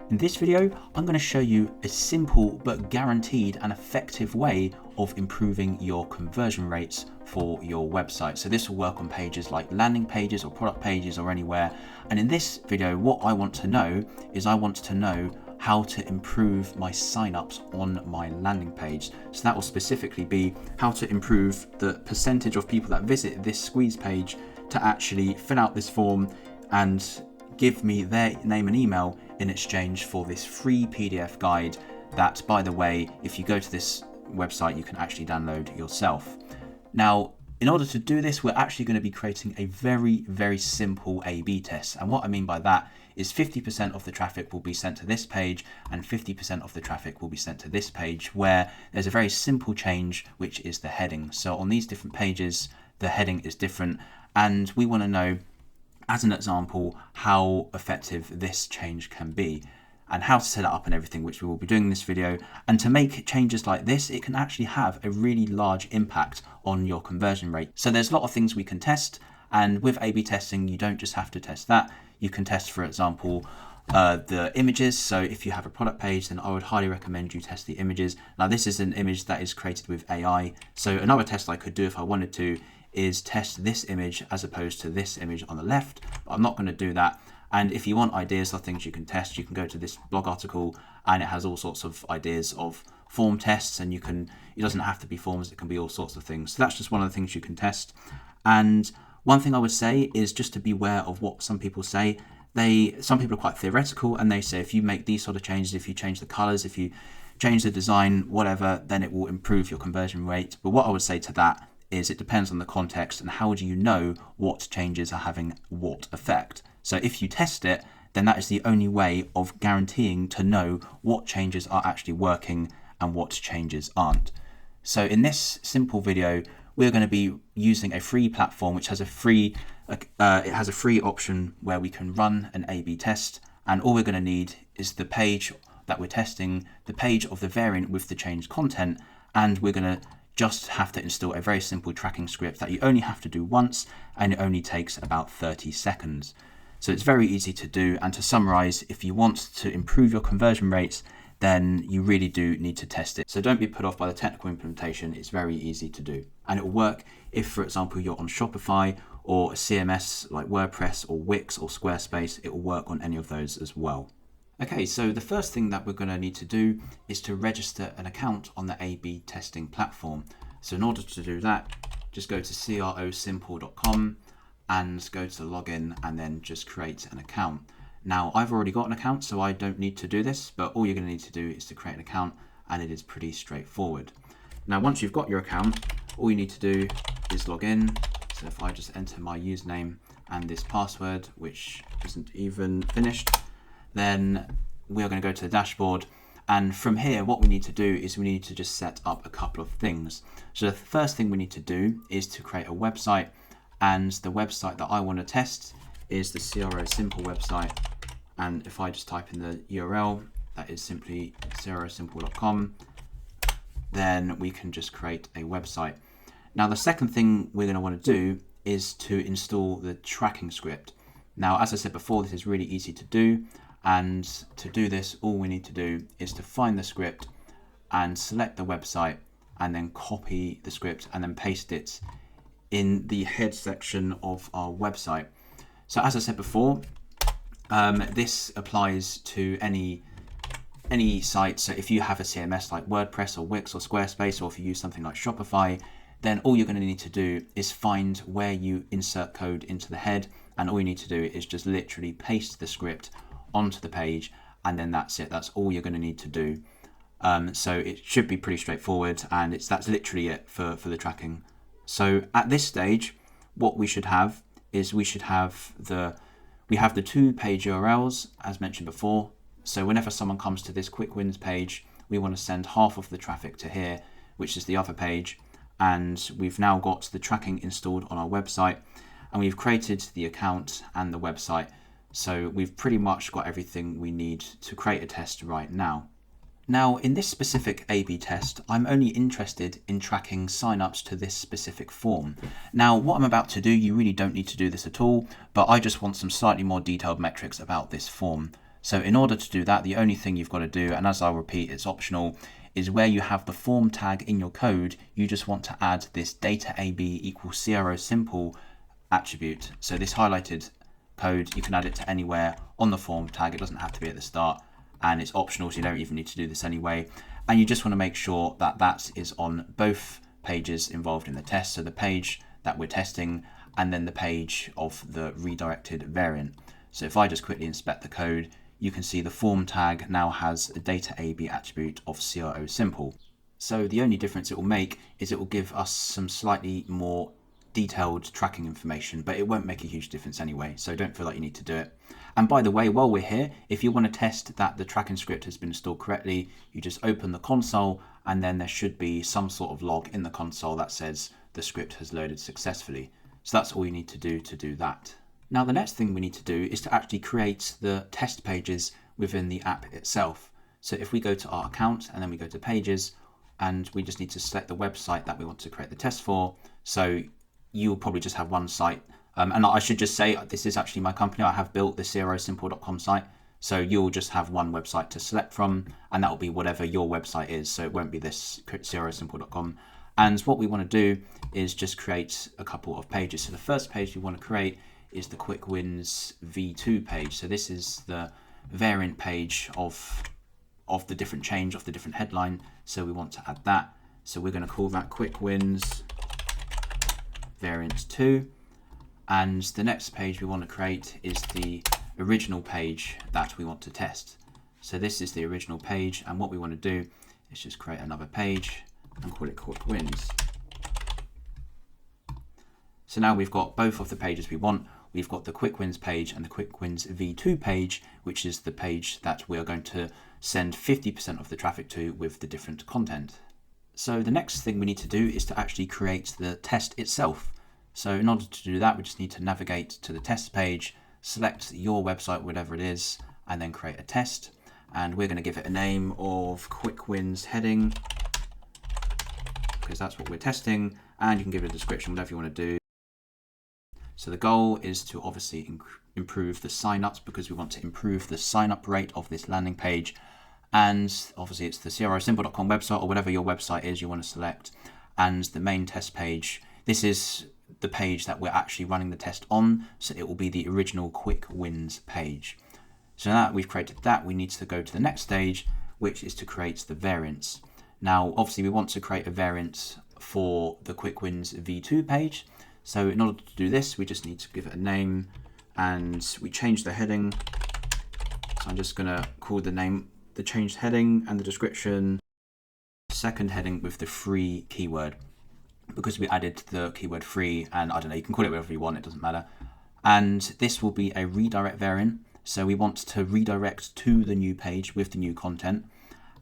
In this video, I'm going to show you a simple but guaranteed and effective way of improving your conversion rates for your website. So this will work on pages like landing pages or product pages or anywhere. And in this video, what I want to know is how to improve my signups on my landing page. So that will specifically be how to improve the percentage of people that visit this squeeze page to actually fill out this form and give me their name and email in exchange for this free PDF guide that, by the way, if you go to this website, you can actually download yourself. Now, in order to do this, we're actually going to be creating a very, very simple A/B test. And what I mean by that is 50% of the traffic will be sent to this page and 50% of the traffic will be sent to this page, where there's a very simple change, which is the heading. So on these different pages, the heading is different, and we want to know, as an example, how effective this change can be and how to set it up and everything, which we will be doing in this video. And to make changes like this, it can actually have a really large impact on your conversion rate. So there's a lot of things we can test, and with A/B testing, you don't just have to test that. You can test, for example, the images. So if you have a product page, then I would highly recommend you test the images. Now, this is an image that is created with AI. So another test I could do if I wanted to is test this image as opposed to this image on the left, but I'm not going to do that. And if you want ideas of things you can test, you can go to this blog article, and it has all sorts of ideas of form tests, and it doesn't have to be forms, it can be all sorts of things. So that's just one of the things you can test. And one thing I would say is just to beware of what some people say. Some people are quite theoretical, and they say if you make these sort of changes, if you change the colors, if you change the design, whatever, then it will improve your conversion rate. But what I would say to that is it depends on the context and how do you know what changes are having what effect. So if you test it, then that is the only way of guaranteeing to know what changes are actually working and what changes aren't. So in this simple video, we're going to be using a free platform which has a free option where we can run an A/B test, and all we're going to need is the page that we're testing, the page of the variant with the changed content, and we're going to just have to install a very simple tracking script that you only have to do once, and it only takes about 30 seconds. So it's very easy to do. And to summarize, if you want to improve your conversion rates, then you really do need to test it. So don't be put off by the technical implementation. It's very easy to do. And it will work if, for example, you're on Shopify or a CMS like WordPress or Wix or Squarespace. It will work on any of those as well. Okay, so the first thing that we're going to need to do is to register an account on the A/B testing platform. So in order to do that, just go to crosimple.com and go to login and then just create an account. Now, I've already got an account, so I don't need to do this, but all you're going to need to do is to create an account, and it is pretty straightforward. Now, once you've got your account, all you need to do is log in. So if I just enter my username and this password, which isn't even finished, then we're going to go to the dashboard. And from here, what we need to do is we need to just set up a couple of things. So the first thing we need to do is to create a website. And the website that I want to test is the CRO Simple website. And if I just type in the URL, that is simply crosimple.com, then we can just create a website. Now, the second thing we're going to want to do is to install the tracking script. Now, as I said before, this is really easy to do. And to do this, all we need to do is to find the script and select the website and then copy the script and then paste it in the head section of our website. So as I said before, this applies to any site. So if you have a CMS like WordPress or Wix or Squarespace, or if you use something like Shopify, then all you're going to need to do is find where you insert code into the head, and all you need to do is just literally paste the script onto the page, and then that's it. That's all you're going to need to do. So it should be pretty straightforward, and that's literally it for the tracking. So at this stage, what we should have is we have the 2-page URLs as mentioned before. So whenever someone comes to this quick wins page, we want to send half of the traffic to here, which is the other page. And we've now got the tracking installed on our website, and we've created the account and the website. So we've pretty much got everything we need to create a test right now. Now, in this specific A/B test, I'm only interested in tracking signups to this specific form. Now, what I'm about to do, you really don't need to do this at all, but I just want some slightly more detailed metrics about this form. So in order to do that, the only thing you've got to do, and as I'll repeat, it's optional, is where you have the form tag in your code, you just want to add this data AB equals CRO simple attribute. So this highlighted code, you can add it to anywhere on the form tag. It doesn't have to be at the start, and it's optional, so you don't even need to do this anyway. And you just want to make sure that that is on both pages involved in the test. So the page that we're testing, and then the page of the redirected variant. So if I just quickly inspect the code, you can see the form tag now has a data AB attribute of CRO simple. So the only difference it will make is it will give us some slightly more detailed tracking information, but it won't make a huge difference anyway, so don't feel like you need to do it. And by the way, while we're here, if you want to test that the tracking script has been installed correctly, you just open the console, and then there should be some sort of log in the console that says the script has loaded successfully. So that's all you need to do that. Now the next thing we need to do is to actually create the test pages within the app itself. So if we go to our account and then we go to pages, and we just need to select the website that we want to create the test for. So you'll probably just have one site. And I should just say, this is actually my company. I have built the CROsimple.com site. So you'll just have one website to select from, and that will be whatever your website is. So it won't be this CROsimple.com. And what we want to do is just create a couple of pages. So the first page we want to create is the Quick Wins V2 page. So this is the variant page of the different change of the different headline. So we want to add that. So we're going to call that Quick Wins Variant 2. And the next page we want to create is the original page that we want to test. So this is the original page, and what we want to do is just create another page and call it Quick Wins. So now we've got both of the pages we want. We've got the Quick Wins page and the Quick Wins V2 page, which is the page that we are going to send 50% of the traffic to with the different content. So the next thing we need to do is to actually create the test itself. So in order to do that, we just need to navigate to the test page, select your website, whatever it is, and then create a test. And we're going to give it a name of Quick Wins Heading, because that's what we're testing. And you can give it a description, whatever you want to do. So the goal is to obviously improve the sign-ups, because we want to improve the sign-up rate of this landing page. And obviously it's the CROsimple.com website, or whatever your website is you want to select. And the main test page, this is the page that we're actually running the test on. So it will be the original Quick Wins page. So now that we've created that, we need to go to the next stage, which is to create the variants. Now, obviously we want to create a variant for the Quick Wins V2 page. So in order to do this, we just need to give it a name, and we change the heading. So I'm just going to call the name, the changed heading, and the description, second heading with the free keyword, because we added the keyword free, and I don't know, you can call it whatever you want, it doesn't matter. And this will be a redirect variant. So we want to redirect to the new page with the new content.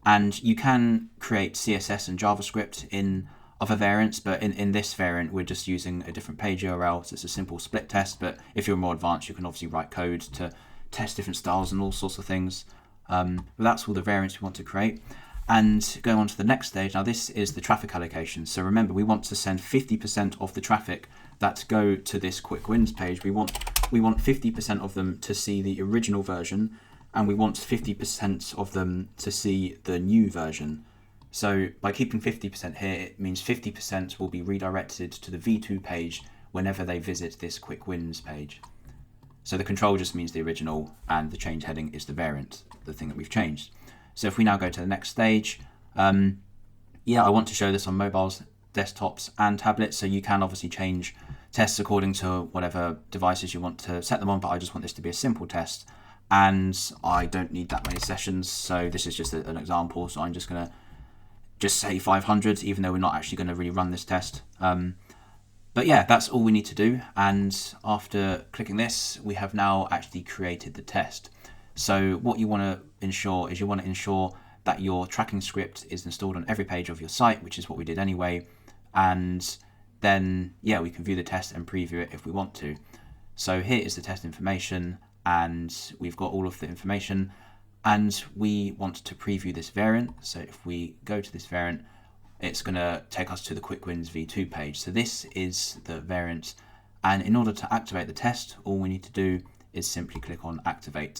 And you can create CSS and JavaScript in other variants, but in this variant, we're just using a different page URL. So it's a simple split test, but if you're more advanced, you can obviously write code to test different styles and all sorts of things. But that's all the variants we want to create. And going on to the next stage, now this is the traffic allocation. So remember, we want to send 50% of the traffic that go to this Quick Wins page. We want 50% of them to see the original version, and we want 50% of them to see the new version. So by keeping 50% here, it means 50% will be redirected to the V2 page whenever they visit this Quick Wins page. So the control just means the original, and the change heading is the variant, the thing that we've changed. So if we now go to the next stage, I want to show this on mobiles, desktops, and tablets. So you can obviously change tests according to whatever devices you want to set them on, but I just want this to be a simple test, and I don't need that many sessions. So this is just an example. So I'm just going to just say 500, even though we're not actually going to really run this test. But yeah, that's all we need to do. And after clicking this, we have now actually created the test. So what you want to ensure is that your tracking script is installed on every page of your site, which is what we did anyway. And then, we can view the test and preview it if we want to. So here is the test information, and we've got all of the information, and we want to preview this variant. So if we go to this variant, it's going to take us to the Quick Wins V2 page. So this is the variant, and in order to activate the test, all we need to do is simply click on activate.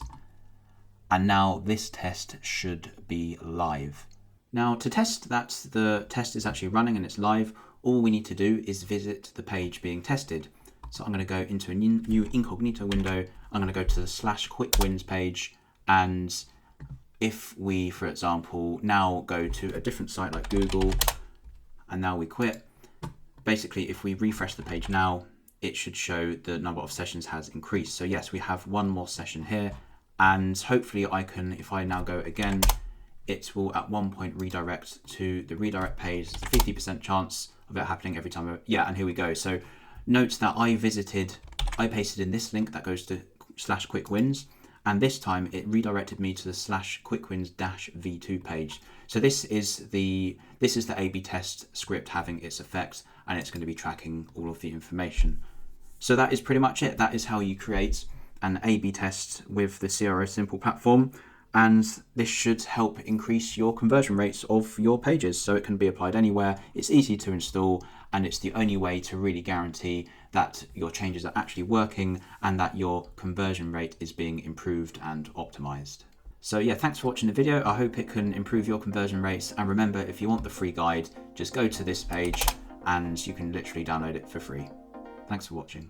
And now this test should be live. Now to test that the test is actually running and it's live, all we need to do is visit the page being tested. So I'm going to go into a new incognito window. I'm going to go to the /quick-wins page, and if we, for example, now go to a different site like Google, and now we quit, basically if we refresh the page now, it should show the number of sessions has increased. So yes, we have one more session here, and hopefully I can, if I now go again, it will at one point redirect to the redirect page. There's a 50% chance of it happening every time. Yeah, and here we go. So note that I pasted in this link that goes to /quick-wins, and this time it redirected me to the /quick-wins-v2 page. So this is the A/B test script having its effect, and it's going to be tracking all of the information. So that is pretty much it. That is how you create an A/B test with the CRO Simple platform. And this should help increase your conversion rates of your pages. So it can be applied anywhere, it's easy to install, and it's the only way to really guarantee that your changes are actually working and that your conversion rate is being improved and optimized. So yeah, thanks for watching the video. I hope it can improve your conversion rates. And remember, if you want the free guide, just go to this page and you can literally download it for free. Thanks for watching.